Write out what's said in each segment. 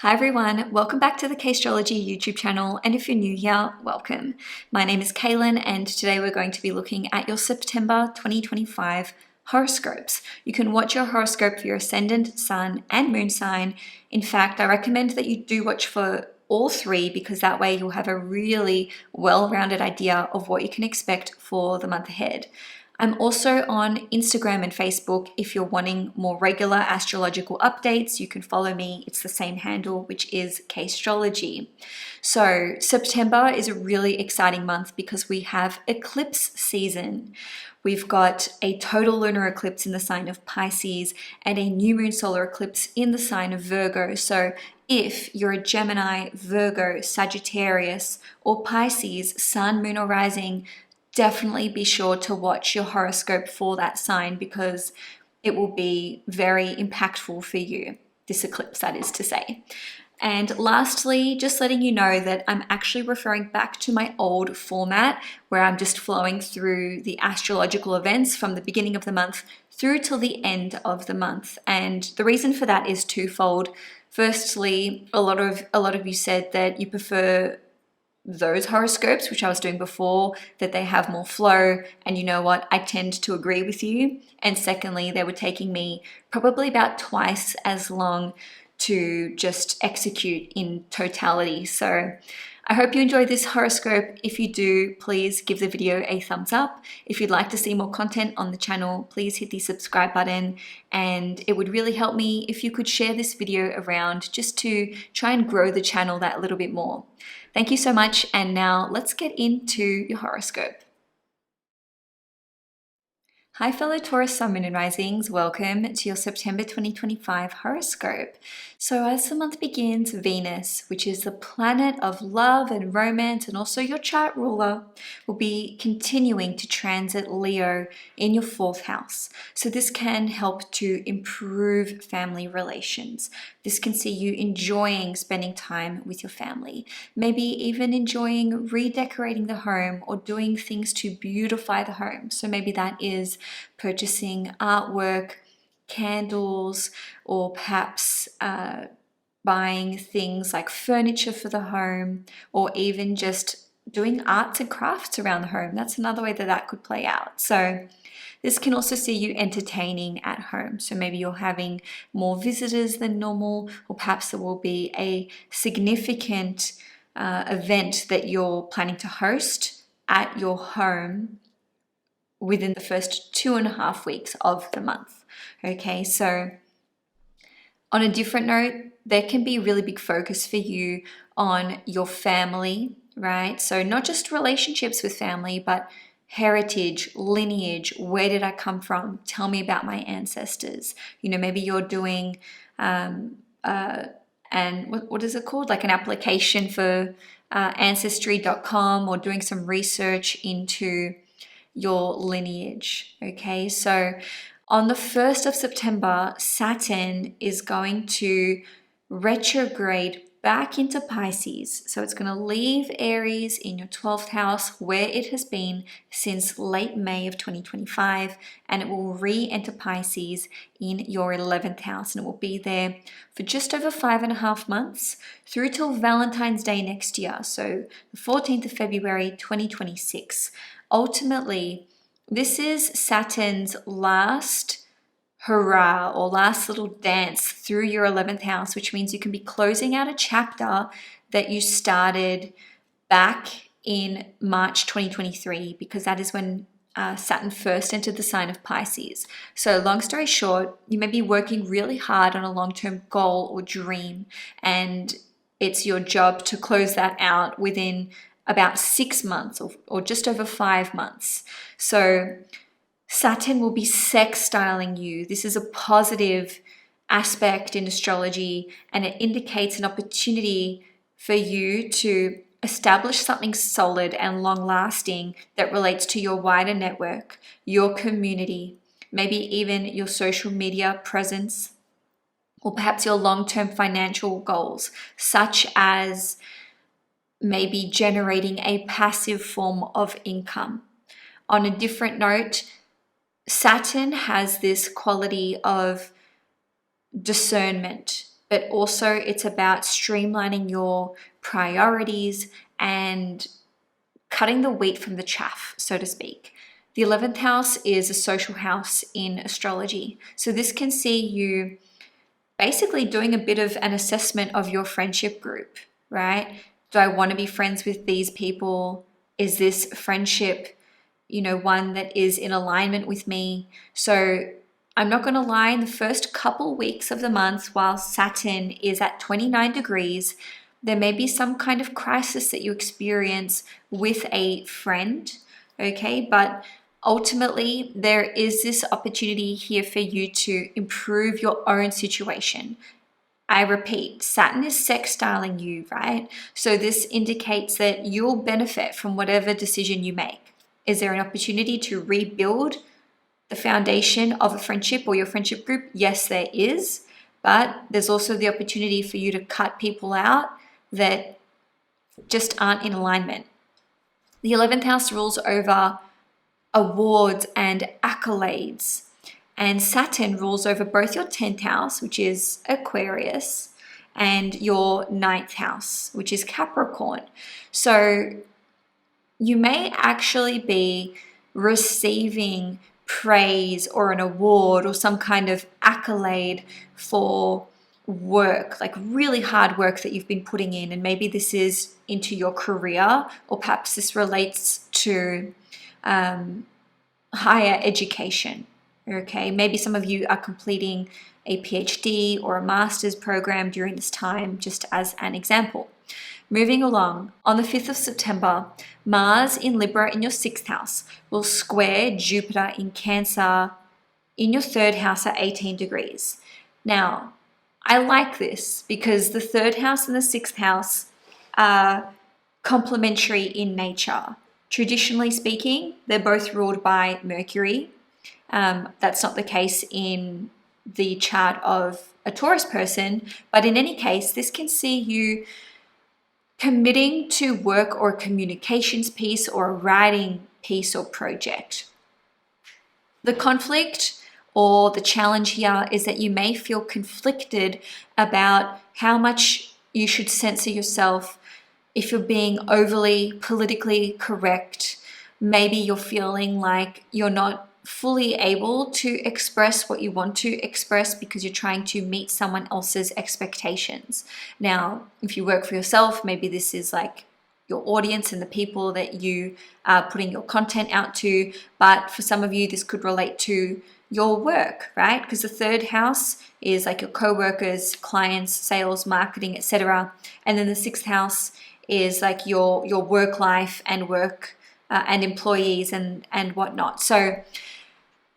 Hi everyone, welcome back to the Cailin YouTube channel, and if you're new here, welcome. My name is Cailin, and today we're going to be looking at your September 2025 horoscopes. You can watch your horoscope for your ascendant, sun, and moon sign. In fact, I recommend that you do watch for all three because that way you'll have a really well-rounded idea of what you can expect for the month ahead. I'm also on Instagram and Facebook. If you're wanting more regular astrological updates, you can follow me. It's the same handle, which is Cailin. So September is a really exciting month because we have eclipse season. We've got a total lunar eclipse in the sign of Pisces and a new moon solar eclipse in the sign of Virgo. So if you're a Gemini, Virgo, Sagittarius, or Pisces, sun, moon, or rising, definitely be sure to watch your horoscope for that sign because it will be very impactful for you, this eclipse, that is to say. And lastly, just letting you know that I'm actually referring back to my old format where I'm just flowing through the astrological events from the beginning of the month through till the end of the month. And the reason for that is twofold. Firstly, a lot of you said that you prefer those horoscopes, which I was doing before, that they have more flow, and you know what, I tend to agree with you. And secondly, they were taking me probably about twice as long to just execute in totality. So I hope you enjoyed this horoscope. If you do, please give the video a thumbs up. If you'd like to see more content on the channel, please hit the subscribe button, and it would really help me if you could share this video around just to try and grow the channel that little bit more. Thank you so much, and now let's get into your horoscope. Hi fellow Taurus Sun, Moon and Risings, welcome to your September 2025 horoscope. So as the month begins, Venus, which is the planet of love and romance and also your chart ruler, will be continuing to transit Leo in your 4th house. So this can help to improve family relations. This can see you enjoying spending time with your family, maybe even enjoying redecorating the home or doing things to beautify the home. So maybe that is purchasing artwork, candles, or perhaps buying things like furniture for the home, or even just doing arts and crafts around the home. That's another way that that could play out. So this can also see you entertaining at home. So maybe you're having more visitors than normal, or perhaps there will be a significant event that you're planning to host at your home within the first 2.5 weeks of the month. Okay, so on a different note, there can be a really big focus for you on your family, right? So not just relationships with family, but heritage, lineage, where did I come from? Tell me about my ancestors. You know, maybe you're doing, and what is it called? Like an application for ancestry.com, or doing some research into your lineage. Okay, so on the 1st of September, Saturn is going to retrograde back into Pisces. So it's going to leave Aries in your 12th house where it has been since late May of 2025, and it will re-enter Pisces in your 11th house, and it will be there for just over 5.5 months through till Valentine's Day next year, so the 14th of February 2026. Ultimately, this is Saturn's last hurrah or last little dance through your 11th house, which means you can be closing out a chapter that you started back in March 2023, because that is when Saturn first entered the sign of Pisces. So long story short, you may be working really hard on a long-term goal or dream, and it's your job to close that out within about 6 months or just over 5 months. So Saturn will be sextiling you. This is a positive aspect in astrology, and it indicates an opportunity for you to establish something solid and long-lasting that relates to your wider network, your community, maybe even your social media presence, or perhaps your long-term financial goals, such as maybe generating a passive form of income. On a different note, Saturn has this quality of discernment, but also it's about streamlining your priorities and cutting the wheat from the chaff, so to speak. The 11th house is a social house in astrology. So this can see you basically doing a bit of an assessment of your friendship group, right? Do I want to be friends with these people? Is this friendship, one that is in alignment with me? So I'm not going to lie, in the first couple weeks of the month, while Saturn is at 29 degrees, there may be some kind of crisis that you experience with a friend, okay? But ultimately, there is this opportunity here for you to improve your own situation. I repeat, Saturn is sextiling you, right? So this indicates that you'll benefit from whatever decision you make. Is there an opportunity to rebuild the foundation of a friendship or your friendship group? Yes, there is. But there's also the opportunity for you to cut people out that just aren't in alignment. The 11th house rules over awards and accolades. And Saturn rules over both your 10th house, which is Aquarius, and your 9th house, which is Capricorn. So you may actually be receiving praise or an award or some kind of accolade for work, like really hard work that you've been putting in. And maybe this is into your career, or perhaps this relates to higher education. Okay, maybe some of you are completing a PhD or a master's program during this time, just as an example. Moving along, on the 5th of September, Mars in Libra in your 6th house will square Jupiter in Cancer in your 3rd house at 18 degrees. Now, I like this because the 3rd house and the 6th house are complementary in nature. Traditionally speaking, they're both ruled by Mercury. That's not the case in the chart of a Taurus person, but in any case, this can see you committing to work or a communications piece or a writing piece or project. The conflict or the challenge here is that you may feel conflicted about how much you should censor yourself. If you're being overly politically correct, maybe you're feeling like you're not fully able to express what you want to express because you're trying to meet someone else's expectations. Now, if you work for yourself, maybe this is like your audience and the people that you are putting your content out to. But for some of you, this could relate to your work, right? Because the 3rd house is like your co-workers, clients, sales, marketing, etc. And then the 6th house is like your work life and work and employees and whatnot. So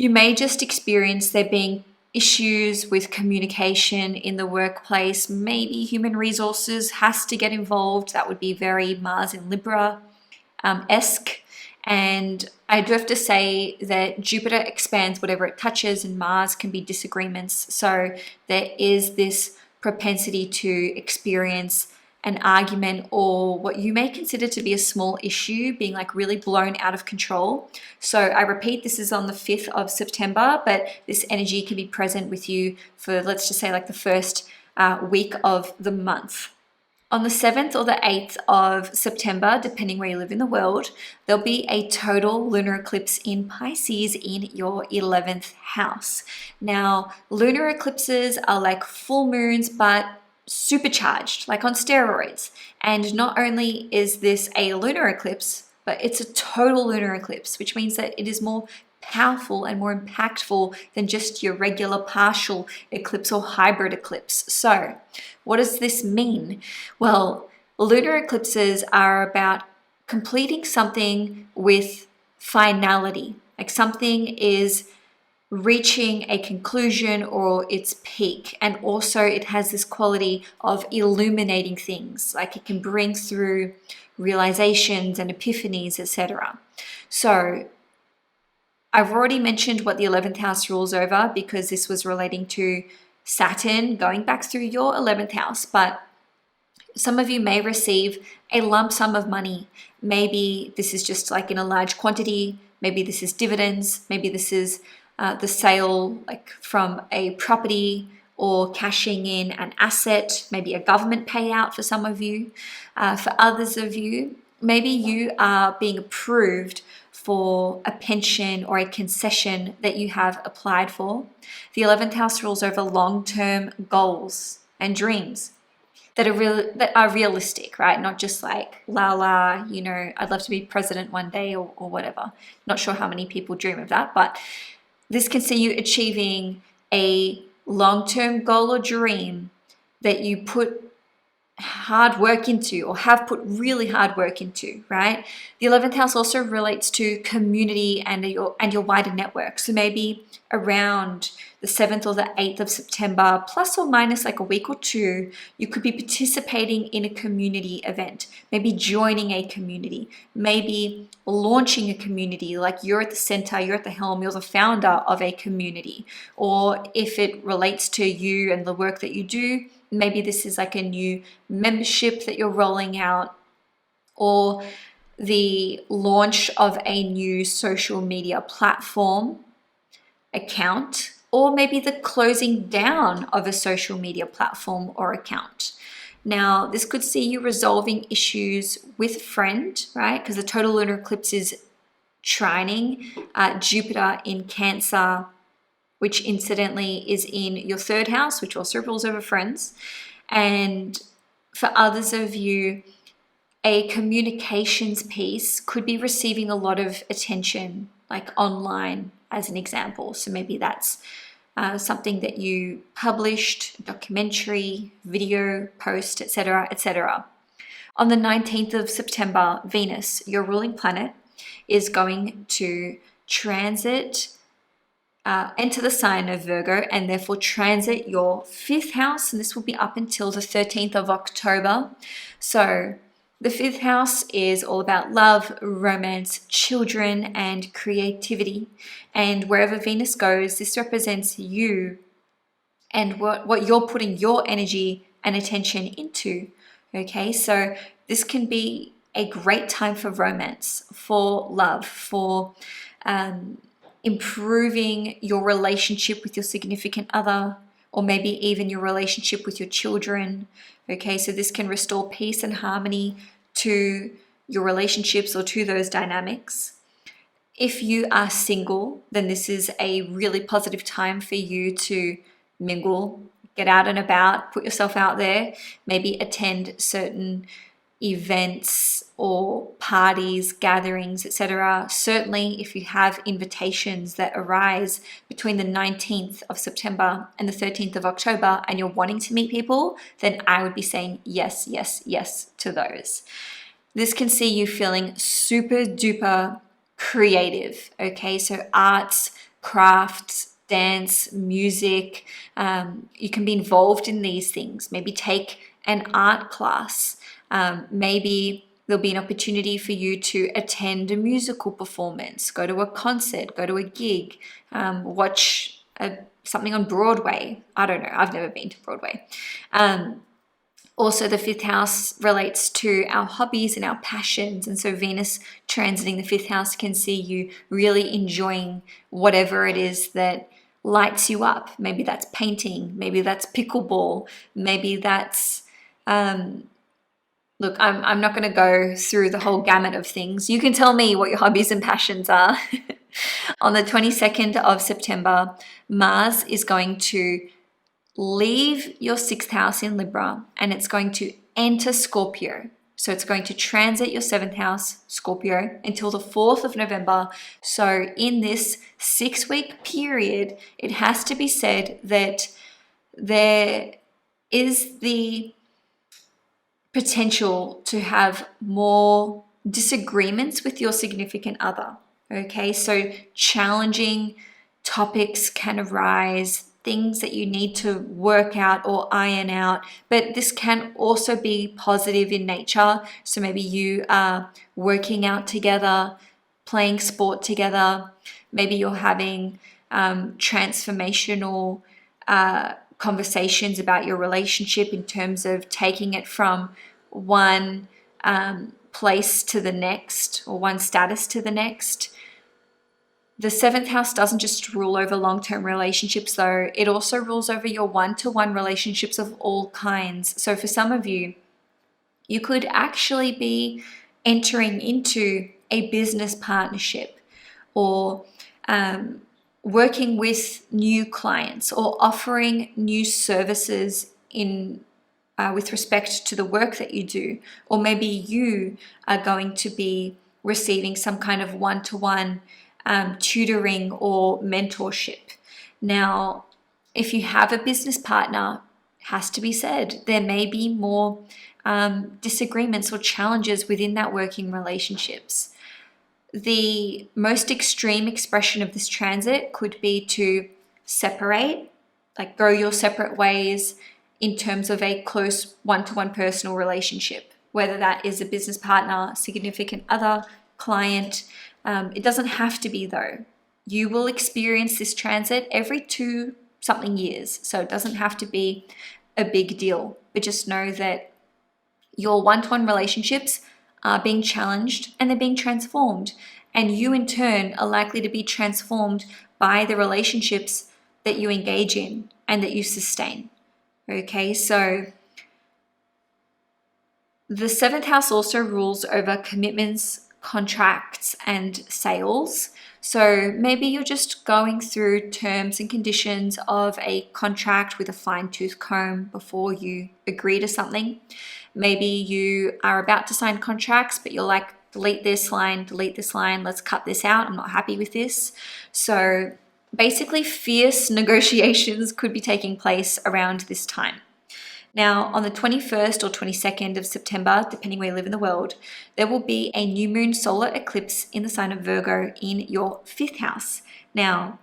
you may just experience there being issues with communication in the workplace. Maybe human resources has to get involved. That would be very Mars in Libra-esque. And I do have to say that Jupiter expands whatever it touches, and Mars can be disagreements. So there is this propensity to experience an argument or what you may consider to be a small issue being like really blown out of control. So I repeat, this is on the 5th of September, but this energy can be present with you for, let's just say, like the first week of the month. On the 7th or the 8th of September, depending where you live in the world, there'll be a total lunar eclipse in Pisces in your 11th house. Now, lunar eclipses are like full moons, but supercharged, like on steroids. And not only is this a lunar eclipse, but it's a total lunar eclipse, which means that it is more powerful and more impactful than just your regular partial eclipse or hybrid eclipse. So what does this mean? Well, lunar eclipses are about completing something with finality, like something is reaching a conclusion or its peak. And also it has this quality of illuminating things, like it can bring through realizations and epiphanies, etc. So I've already mentioned what the 11th house rules over because this was relating to Saturn going back through your 11th house, but some of you may receive a lump sum of money. Maybe this is just like in a large quantity. Maybe this is dividends. Maybe this is the sale like from a property or cashing in an asset, maybe a government payout for some of you. For others of you, maybe you are being approved for a pension or a concession that you have applied for. The 11th house rules over long-term goals and dreams that are realistic, right? Not just like I'd love to be president one day or whatever. Not sure how many people dream of that, but this can see you achieving a long-term goal or dream that you put hard work into or have put really hard work into, right? The 11th house also relates to community and your wider network. So maybe around the 7th or the 8th of September, plus or minus like a week or two, you could be participating in a community event, maybe joining a community, maybe launching a community, like you're at the center, you're at the helm, you're the founder of a community. Or if it relates to you and the work that you do, maybe this is like a new membership that you're rolling out, or the launch of a new social media platform account, or maybe the closing down of a social media platform or account. Now, this could see you resolving issues with a friend, right? Because the total lunar eclipse is trining Jupiter in Cancer, which incidentally is in your 3rd house, which also rules over friends. And for others of you, a communications piece could be receiving a lot of attention, like online, as an example. So maybe that's something that you published, documentary, video, post, etc., etc. On the 19th of September, Venus, your ruling planet, is going to transit enter the sign of Virgo and therefore transit your 5th house, and this will be up until the 13th of October. So the 5th house is all about love, romance, children, and creativity. And wherever Venus goes, this represents you and what you're putting your energy and attention into. Okay, so this can be a great time for romance, for love, for improving your relationship with your significant other, or maybe even your relationship with your children. Okay, so this can restore peace and harmony to your relationships or to those dynamics. If you are single, then this is a really positive time for you to mingle, get out and about, put yourself out there, maybe attend certain events or parties, gatherings, etc. Certainly, if you have invitations that arise between the 19th of September and the 13th of October and you're wanting to meet people, then I would be saying yes, yes, yes to those. This can see you feeling super duper creative, okay? So arts, crafts, dance, music, you can be involved in these things. Maybe take an art class. Maybe there'll be an opportunity for you to attend a musical performance, go to a concert, go to a gig, watch something on Broadway. I don't know. I've never been to Broadway. Also, the 5th house relates to our hobbies and our passions. And so Venus transiting the 5th house can see you really enjoying whatever it is that lights you up. Maybe that's painting. Maybe that's pickleball. Maybe that's... Look, I'm not going to go through the whole gamut of things. You can tell me what your hobbies and passions are. On the 22nd of September, Mars is going to leave your 6th house in Libra and it's going to enter Scorpio. So it's going to transit your 7th house, Scorpio, until the 4th of November. So in this 6-week period, it has to be said that there is the potential to have more disagreements with your significant other. Okay, so challenging topics can arise, things that you need to work out or iron out, but this can also be positive in nature. So maybe you are working out together, playing sport together, maybe you're having transformational conversations about your relationship in terms of taking it from one place to the next or one status to the next. The seventh house doesn't just rule over long-term relationships though, it also rules over your one-to-one relationships of all kinds. So for some of you, you could actually be entering into a business partnership or working with new clients or offering new services in with respect to the work that you do. Or maybe you are going to be receiving some kind of one-to-one tutoring or mentorship. Now, if you have a business partner, has to be said, there may be more disagreements or challenges within that working relationships. The most extreme expression of this transit could be to separate, like go your separate ways in terms of a close one-to-one personal relationship, whether that is a business partner, significant other, client. It doesn't have to be though. You will experience this transit every 2 something years, so it doesn't have to be a big deal, but just know that your one-to-one relationships are being challenged and they're being transformed, and you in turn are likely to be transformed by the relationships that you engage in and that you sustain. Okay, so the seventh house also rules over commitments, contracts, and sales. So maybe you're just going through terms and conditions of a contract with a fine-tooth comb before you agree to something. Maybe you are about to sign contracts, but you're like, delete this line, let's cut this out, I'm not happy with this. So basically fierce negotiations could be taking place around this time. Now, on the 21st or 22nd of September, depending where you live in the world, there will be a new moon solar eclipse in the sign of Virgo in your 5th house. Now,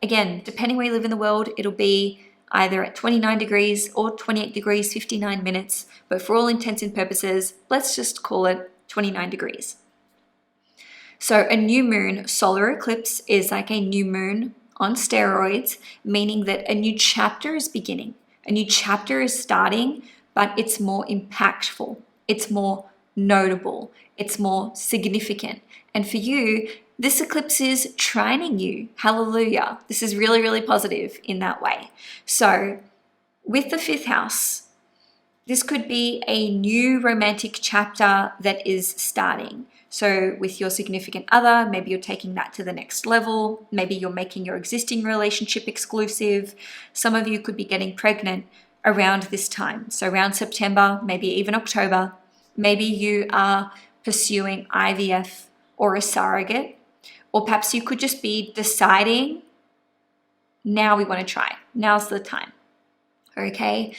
again, depending where you live in the world, it'll be either at 29 degrees or 28 degrees, 59 minutes, but for all intents and purposes, let's just call it 29 degrees. So a new moon solar eclipse is like a new moon on steroids, meaning that a new chapter is beginning. A new chapter is starting, but it's more impactful, it's more notable, it's more significant. And for you, this eclipse is trining you. Hallelujah. This is really, really positive in that way. So with the 5th house, this could be a new romantic chapter that is starting. So with your significant other, maybe you're taking that to the next level. Maybe you're making your existing relationship exclusive. Some of you could be getting pregnant around this time. So around September, maybe even October. Maybe you are pursuing IVF or a surrogate. Or perhaps you could just be deciding, now we want to try. Now's the time. Okay?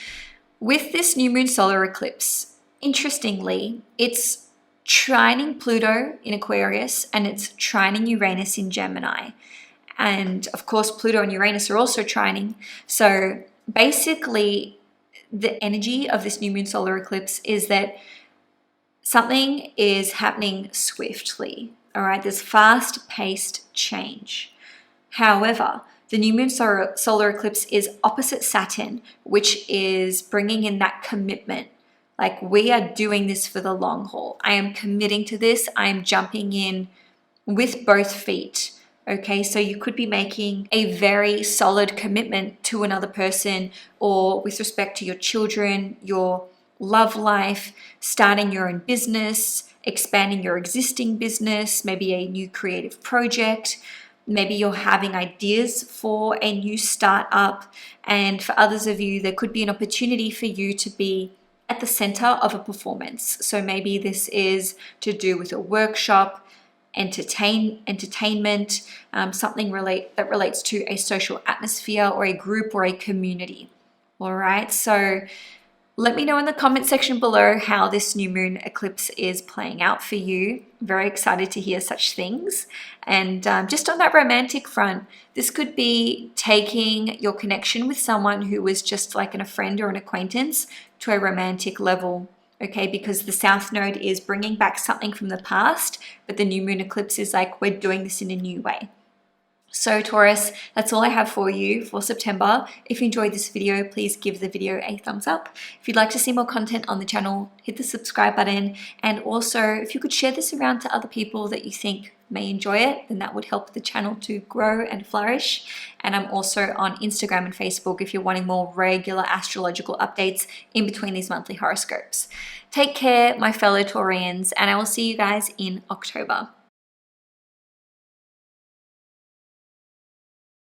With this new moon solar eclipse, interestingly, it's trining Pluto in Aquarius and it's trining Uranus in Gemini. And of course, Pluto and Uranus are also trining. So basically, the energy of this new moon solar eclipse is that something is happening swiftly. All right, there's fast-paced change. However, the new moon solar eclipse is opposite Saturn, which is bringing in that commitment. Like, we are doing this for the long haul. I am committing to this. I am jumping in with both feet. Okay, so you could be making a very solid commitment to another person, or with respect to your children, your love life, starting your own business, expanding your existing business, maybe a new creative project. Maybe you're having ideas for a new startup. And for others of you, there could be an opportunity for you to be at the center of a performance. So maybe this is to do with a workshop, entertainment, something that relates to a social atmosphere or a group or a community. All right, so let me know in the comment section below how this new moon eclipse is playing out for you. I'm very excited to hear such things. And just on that romantic front, this could be taking your connection with someone who was just like a friend or an acquaintance to a romantic level. Okay, because the South Node is bringing back something from the past, but the new moon eclipse is like, we're doing this in a new way. So Taurus, that's all I have for you for September. If you enjoyed this video, please give the video a thumbs up. If you'd like to see more content on the channel, hit the subscribe button. And also, if you could share this around to other people that you think may enjoy it, then that would help the channel to grow and flourish. And I'm also on Instagram and Facebook if you're wanting more regular astrological updates in between these monthly horoscopes. Take care, my fellow Taurians, and I will see you guys in October.